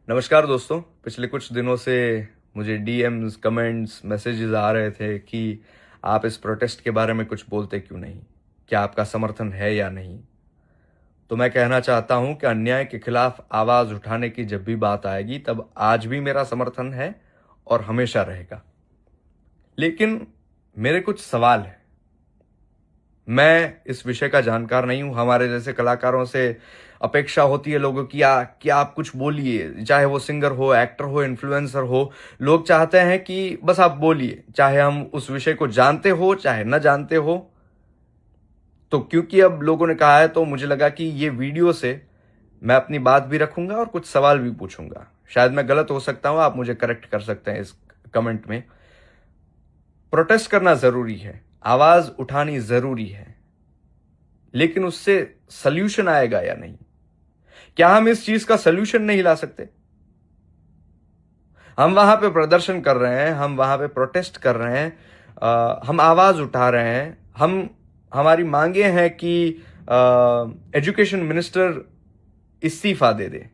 नमस्कार दोस्तों। पिछले कुछ दिनों से मुझे डीएम्स, कमेंट्स, मैसेजेस आ रहे थे कि आप इस प्रोटेस्ट के बारे में कुछ बोलते क्यों नहीं, क्या आपका समर्थन है या नहीं। तो मैं कहना चाहता हूं कि अन्याय के खिलाफ आवाज उठाने की जब भी बात आएगी तब आज भी मेरा समर्थन है और हमेशा रहेगा। लेकिन मेरे कुछ सवाल हैं। मैं इस विषय का जानकार नहीं हूं। हमारे जैसे कलाकारों से अपेक्षा होती है लोगों की कि आप कुछ बोलिए, चाहे वो सिंगर हो, एक्टर हो, इन्फ्लुएंसर हो। लोग चाहते हैं कि बस आप बोलिए, चाहे हम उस विषय को जानते हो चाहे न जानते हो। तो क्योंकि अब लोगों ने कहा है तो मुझे लगा कि ये वीडियो से मैं अपनी बात भी रखूंगा और कुछ सवाल भी पूछूंगा। शायद मैं गलत हो सकता हूं, आप मुझे करेक्ट कर सकते हैं इस कमेंट में। प्रोटेस्ट करना जरूरी है, आवाज उठानी जरूरी है, लेकिन उससे सल्यूशन आएगा या नहीं? क्या हम इस चीज का सल्यूशन नहीं ला सकते? हम वहां पे प्रदर्शन कर रहे हैं, हम वहां पे प्रोटेस्ट कर रहे हैं, हम आवाज उठा रहे हैं, हमारी मांगे हैं कि एजुकेशन मिनिस्टर इस्तीफा दे दे।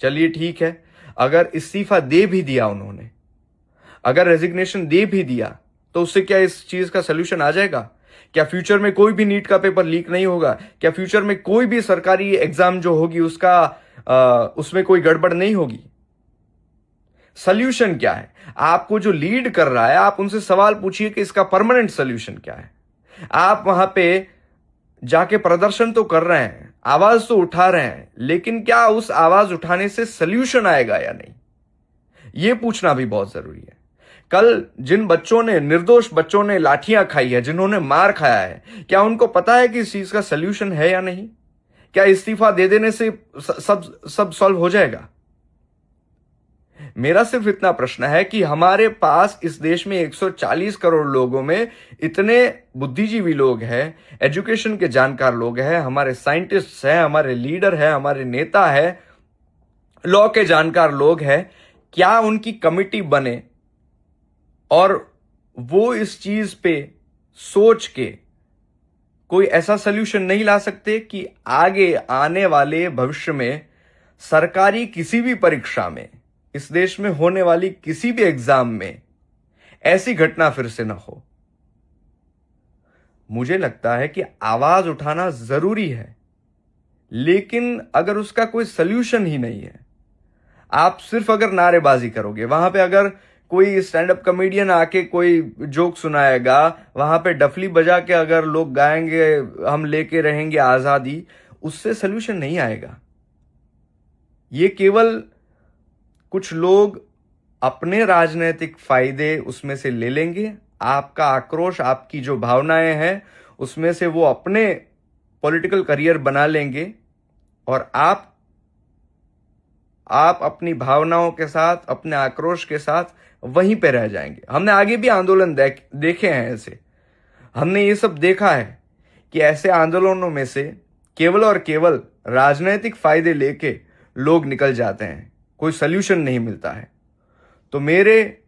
चलिए ठीक है, अगर इस्तीफा दे भी दिया उन्होंने, अगर रेजिग्नेशन दे भी दिया, तो उससे क्या इस चीज का सलूशन आ जाएगा? क्या फ्यूचर में कोई भी नीट का पेपर लीक नहीं होगा? क्या फ्यूचर में कोई भी सरकारी एग्जाम जो होगी उसमें कोई गड़बड़ नहीं होगी? सल्यूशन क्या है? आपको जो लीड कर रहा है, आप उनसे सवाल पूछिए कि इसका परमानेंट सल्यूशन क्या है। आप वहां पे जाके प्रदर्शन तो कर रहे हैं, आवाज तो उठा रहे हैं, लेकिन क्या उस आवाज उठाने से सल्यूशन आएगा या नहीं, यह पूछना भी बहुत जरूरी है। कल जिन बच्चों ने, निर्दोष बच्चों ने लाठियां खाई है, जिन्होंने मार खाया है, क्या उनको पता है कि इस चीज का सल्यूशन है या नहीं? क्या इस्तीफा दे देने से सब सॉल्व हो जाएगा? मेरा सिर्फ इतना प्रश्न है कि हमारे पास इस देश में 140 करोड़ लोगों में इतने बुद्धिजीवी लोग हैं, एजुकेशन के जानकार लोग हैं, हमारे साइंटिस्ट्स हैं, हमारे लीडर हैं, हमारे नेता हैं, लॉ के जानकार लोग हैं। क्या उनकी कमिटी बने और वो इस चीज पे सोच के कोई ऐसा सल्यूशन नहीं ला सकते कि आगे आने वाले भविष्य में सरकारी किसी भी परीक्षा में, इस देश में होने वाली किसी भी एग्जाम में ऐसी घटना फिर से ना हो? मुझे लगता है कि आवाज उठाना जरूरी है, लेकिन अगर उसका कोई सल्यूशन ही नहीं है, आप सिर्फ अगर नारेबाजी करोगे, वहां पे अगर कोई स्टैंड अप कॉमेडियन आके कोई जोक सुनाएगा, वहां पे डफली बजा के अगर लोग गाएंगे हम लेके रहेंगे आजादी, उससे सल्यूशन नहीं आएगा। ये केवल कुछ लोग अपने राजनीतिक फायदे उसमें से ले लेंगे। आपका आक्रोश, आपकी जो भावनाएं हैं, उसमें से वो अपने पॉलिटिकल करियर बना लेंगे और आप अपनी भावनाओं के साथ, अपने आक्रोश के साथ वहीं पे रह जाएंगे। हमने आगे भी आंदोलन देखे हैं ऐसे। हमने ये सब देखा है कि ऐसे आंदोलनों में से केवल और केवल राजनीतिक फायदे लेके लोग निकल जाते हैं, कोई सल्यूशन नहीं मिलता है। तो मेरे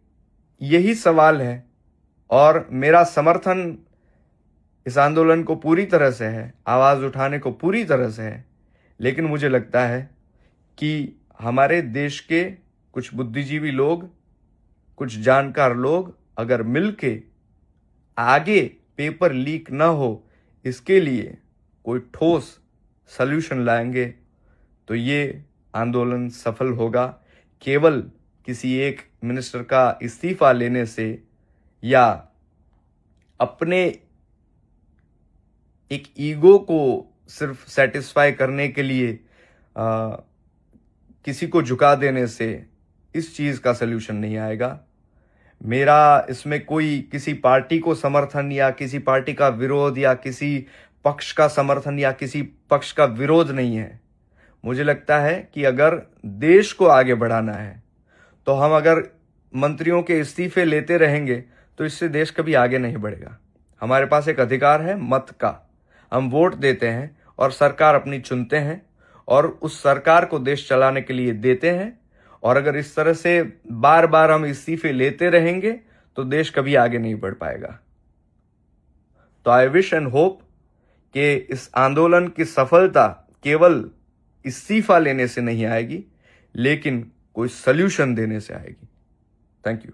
यही सवाल है और मेरा समर्थन इस आंदोलन को पूरी तरह से है, आवाज उठाने को पूरी तरह से है। लेकिन मुझे लगता है कि हमारे देश के कुछ बुद्धिजीवी लोग, कुछ जानकार लोग अगर मिलके आगे पेपर लीक ना हो इसके लिए कोई ठोस सल्यूशन लाएंगे तो ये आंदोलन सफल होगा। केवल किसी एक मिनिस्टर का इस्तीफा लेने से या अपने एक ईगो को सिर्फ सेटिस्फाई करने के लिए किसी को झुका देने से इस चीज का सल्यूशन नहीं आएगा। मेरा इसमें कोई किसी पार्टी को समर्थन या किसी पार्टी का विरोध या किसी पक्ष का समर्थन या किसी पक्ष का विरोध नहीं है। मुझे लगता है कि अगर देश को आगे बढ़ाना है तो हम अगर मंत्रियों के इस्तीफे लेते रहेंगे तो इससे देश कभी आगे नहीं बढ़ेगा। हमारे पास एक अधिकार है मत का, हम वोट देते हैं और सरकार अपनी चुनते हैं और उस सरकार को देश चलाने के लिए देते हैं। और अगर इस तरह से बार बार हम इस्तीफे लेते रहेंगे तो देश कभी आगे नहीं बढ़ पाएगा। तो आई विश एंड होप कि इस आंदोलन की सफलता केवल इस्तीफा लेने से नहीं आएगी, लेकिन कोई सल्यूशन देने से आएगी। Thank you.